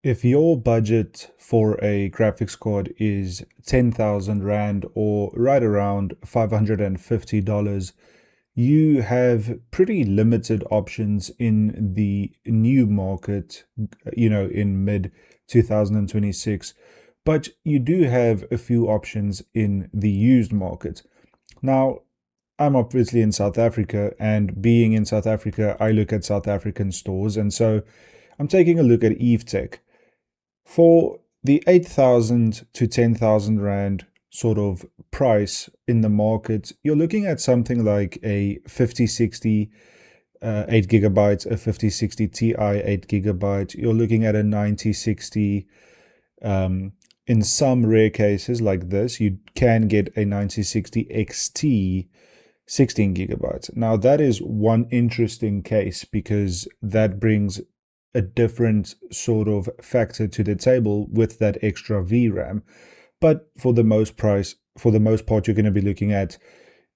If your budget for a graphics card is 10,000 Rand or right around $550, you have pretty limited options in the new market, in mid 2026, but you do have a few options in the used market. Now, I'm obviously in South Africa, and being in South Africa, I look at South African stores, and so I'm taking a look at Evetech. For the 8,000 to 10,000 Rand sort of price in the market, you're looking at something like a 5060 8 gigabytes, a 5060 Ti 8 gigabyte. You're looking at a 9060. In some rare cases like this, you can get a 9060 XT 16 gigabytes. Now, that is one interesting case because that brings a different sort of factor to the table with that extra VRAM. But for the most part, you're going to be looking at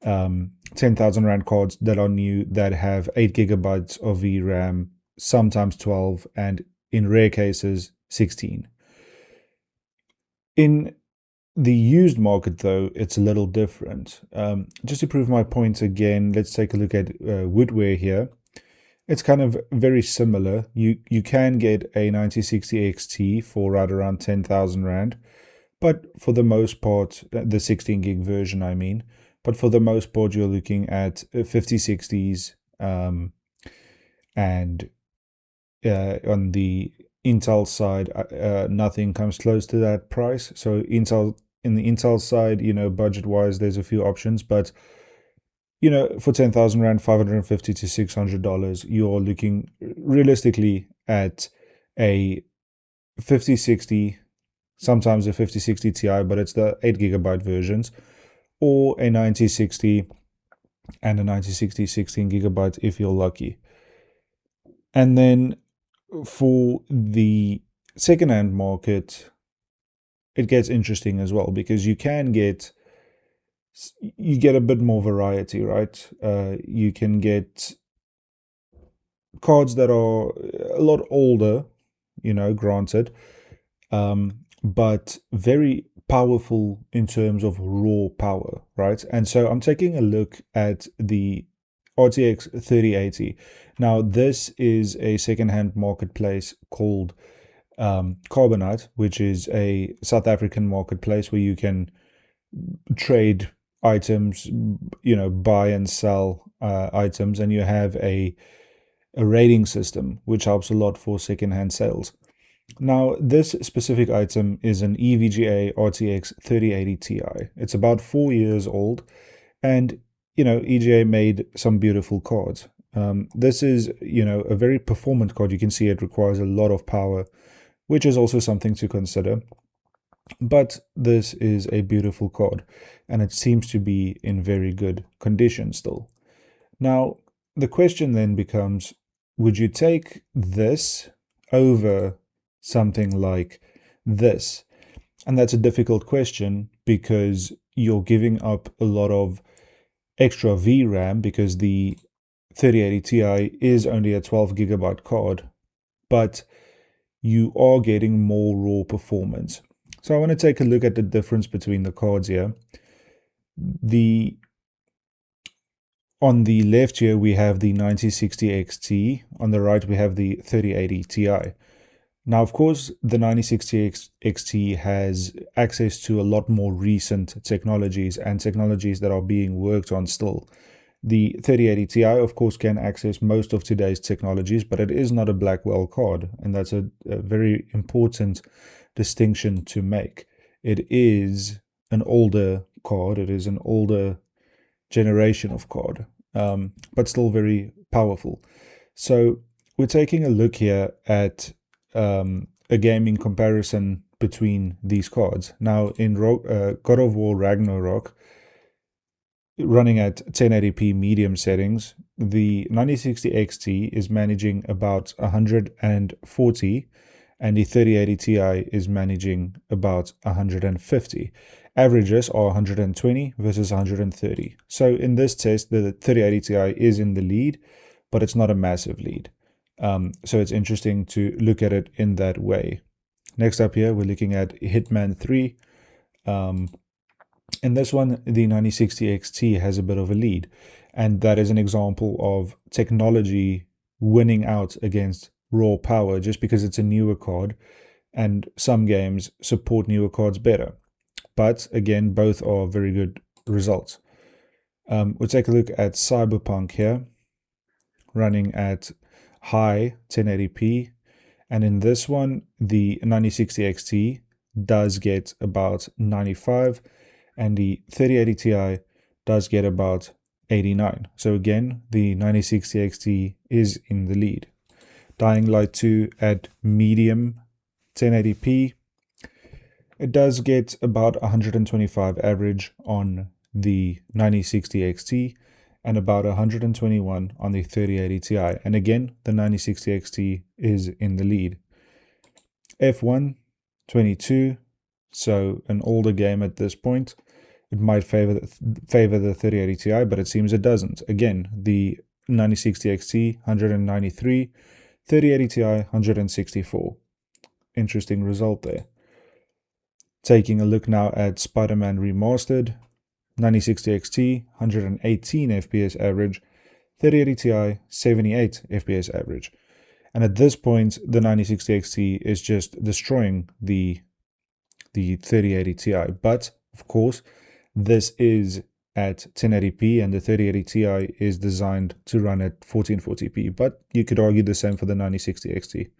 10,000 Rand cards that are new that have 8 gigabytes of VRAM, sometimes 12, and in rare cases, 16. In the used market, though, it's a little different. Just to prove my point again, let's take a look at Woodware here. It's kind of very similar. You can get a 9060 XT for right around 10,000 Rand, but for the most part, the 16 gig version, I mean, but for the most part, you're looking at 5060s, and on the Intel side, nothing comes close to that price. So in the Intel side, budget-wise, there's a few options, but for 10,000 Rand, $550 to $600, you're looking realistically at a 5060, sometimes a 5060 Ti, but it's the 8 gigabyte versions, or a 9060 and a 9060 16 gigabyte if you're lucky. And then for the secondhand market, it gets interesting as well because you get a bit more variety, right? You can get cards that are a lot older, granted, but very powerful in terms of raw power, right? And so I'm taking a look at the RTX 3080. Now, this is a secondhand marketplace called Carbonite, which is a South African marketplace where you can trade items, buy and sell items, and you have a rating system which helps a lot for secondhand sales. Now, this specific item is an EVGA RTX 3080 Ti. It's about 4 years old, and EGA made some beautiful cards. This is a very performant card. You can see it requires a lot of power, which is also something to consider. But this is a beautiful card, and it seems to be in very good condition still. Now, the question then becomes, would you take this over something like this? And that's a difficult question because you're giving up a lot of extra VRAM because the 3080 Ti is only a 12 gigabyte card, but you are getting more raw performance. So I want to take a look at the difference between the cards here. On the left here, we have the 9060 XT. On the right, we have the 3080 Ti. Now, of course, the 9060 XT has access to a lot more recent technologies and technologies that are being worked on still. The 3080 Ti, of course, can access most of today's technologies, but it is not a Blackwell card, and that's a very important distinction to make. It is an older card. It is an older generation of card, but still very powerful. So we're taking a look here at a gaming comparison between these cards. Now, in God of War Ragnarok, running at 1080p medium settings, the 9060 XT is managing about 140, and the 3080 Ti is managing about 150. Averages are 120 versus 130. So in this test, the 3080 Ti is in the lead, but it's not a massive lead. So it's interesting to look at it in that way. Next up here, we're looking at Hitman 3. In this one, the 9060 XT has a bit of a lead, and that is an example of technology winning out against raw power just because it's a newer card, and some games support newer cards better. But again, both are very good results. We'll take a look at Cyberpunk here, running at high 1080p, and in this one, the 9060 XT does get about 95, and the 3080 Ti does get about 89. So again, the 9060 XT is in the lead. Dying Light 2 at medium 1080p, it does get about 125 average on the 9060 XT and about 121 on the 3080 Ti. And again, the 9060 XT is in the lead. F1 22, so an older game at this point. It might favor the 3080 Ti, but it seems it doesn't. Again, the 9060 XT 193, 3080 Ti 164. Interesting result there. Taking a look now at Spider-Man Remastered, 9060 XT 118 FPS average, 3080 Ti 78 FPS average. And at this point, the 9060 XT is just destroying the 3080 Ti. But of course, this is at 1080p, and the 3080 Ti is designed to run at 1440p. But you could argue the same for the 9060 XT.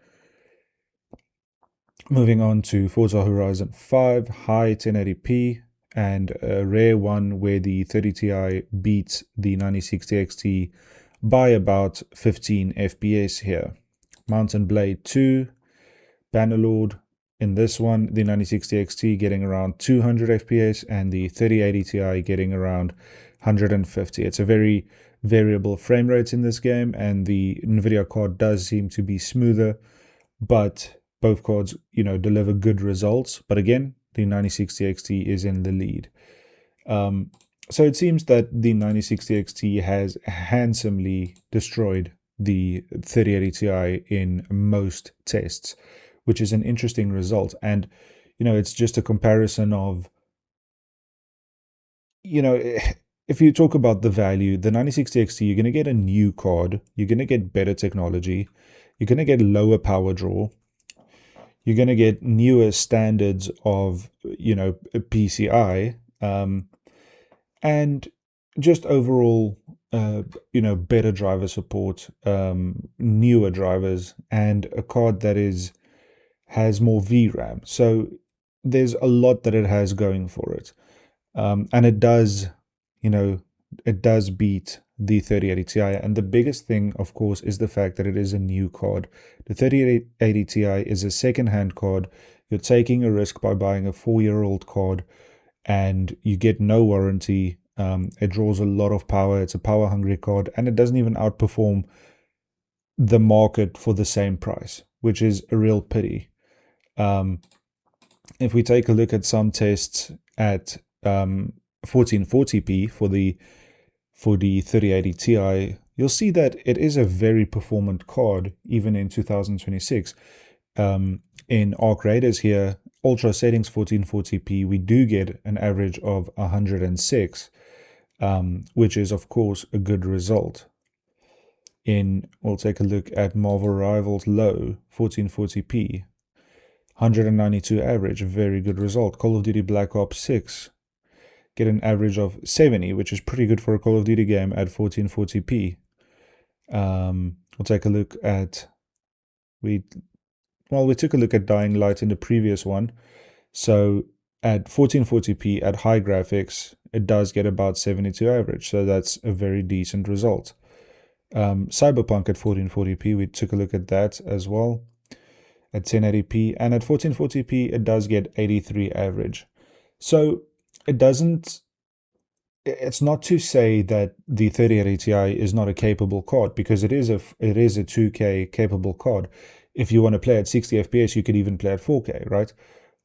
Moving on to Forza Horizon 5, high 1080p, and a rare one where the 30 Ti beats the 9060 XT by about 15 FPS here. Mountain Blade 2, Bannerlord. In this one, the 9060 XT getting around 200 FPS and the 3080 Ti getting around 150. It's a very variable frame rate in this game, and the NVIDIA card does seem to be smoother, but both cards, deliver good results. But again, the 9060 XT is in the lead. So it seems that the 9060 XT has handsomely destroyed the 3080 Ti in most tests, which is an interesting result. And, it's just a comparison of, if you talk about the value, the 9060 XT, you're going to get a new card, you're going to get better technology, you're going to get lower power draw, you're going to get newer standards of, PCI, and just overall, better driver support, newer drivers, and a card that has more VRAM. So there's a lot that it has going for it, and it does, beat the 3080 Ti. And the biggest thing, of course, is the fact that it is a new card. The 3080 Ti is a second-hand card. You're taking a risk by buying a 4-year-old card, and you get no warranty. It draws a lot of power. It's a power-hungry card, and it doesn't even outperform the market for the same price, which is a real pity. If we take a look at some tests at 1440p for the 3080 Ti, you'll see that it is a very performant card even in 2026. In Arc Raiders here, ultra settings 1440p, we do get an average of 106, which is of course a good result. We'll take a look at Marvel Rivals low 1440p, 192 average, very good result. Call of Duty Black Ops 6 get an average of 70, which is pretty good for a Call of Duty game at 1440p. We'll take a look at we took a look at Dying Light in the previous one. So at 1440p at high graphics, it does get about 72 average. So that's a very decent result. Cyberpunk at 1440p, we took a look at that as well at 1080p. And at 1440p, it does get 83 average. So it's not to say that the 3080 Ti is not a capable card, because it is a 2K capable card. If you want to play at 60 FPS, you could even play at 4K, right?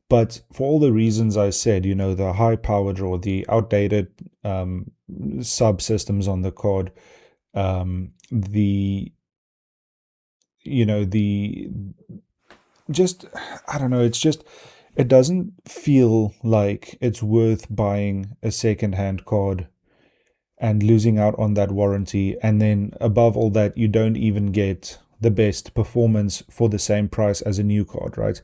But for all the reasons I said, the high power draw, the outdated subsystems on the card, the just, I don't know, it doesn't feel like it's worth buying a second-hand card and losing out on that warranty. And then above all that, you don't even get the best performance for the same price as a new card, right?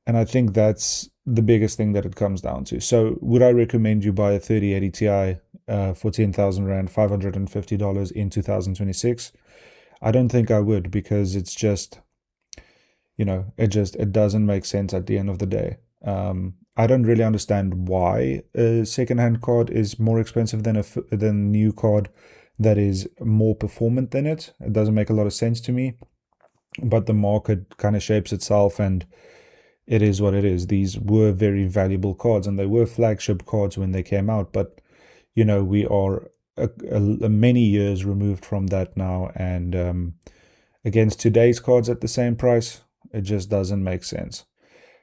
And I think that's the biggest thing that it comes down to. So would I recommend you buy a 3080 Ti for 10,000 Rand, $550 in 2026? I don't think I would, because it's just, it doesn't make sense at the end of the day. I don't really understand why a second-hand card is more expensive than a new card that is more performant than it. It doesn't make a lot of sense to me, but the market kind of shapes itself, and it is what it is. These were very valuable cards, and they were flagship cards when they came out, but we are many years removed from that now, and against today's cards at the same price, it just doesn't make sense.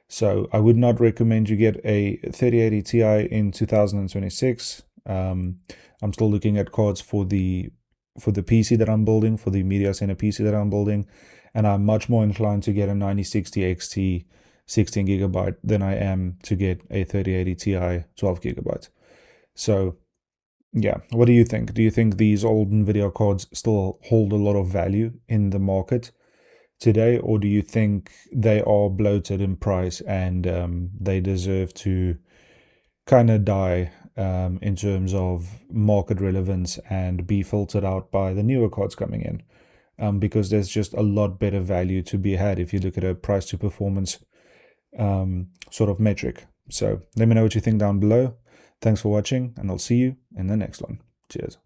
So I would not recommend you get a 3080 Ti in 2026. I'm still looking at cards for the PC that I'm building, for the media center PC that I'm building, and I'm much more inclined to get a 9060 XT 16 gigabyte than I am to get a 3080 Ti 12 gigabyte. So yeah, what do you think? Do you think these old NVIDIA cards still hold a lot of value in the market today, or do you think they are bloated in price and they deserve to kind of die in terms of market relevance and be filtered out by the newer cards coming in? Because there's just a lot better value to be had if you look at a price to performance sort of metric. So let me know what you think down below. Thanks for watching, and I'll see you in the next one. Cheers.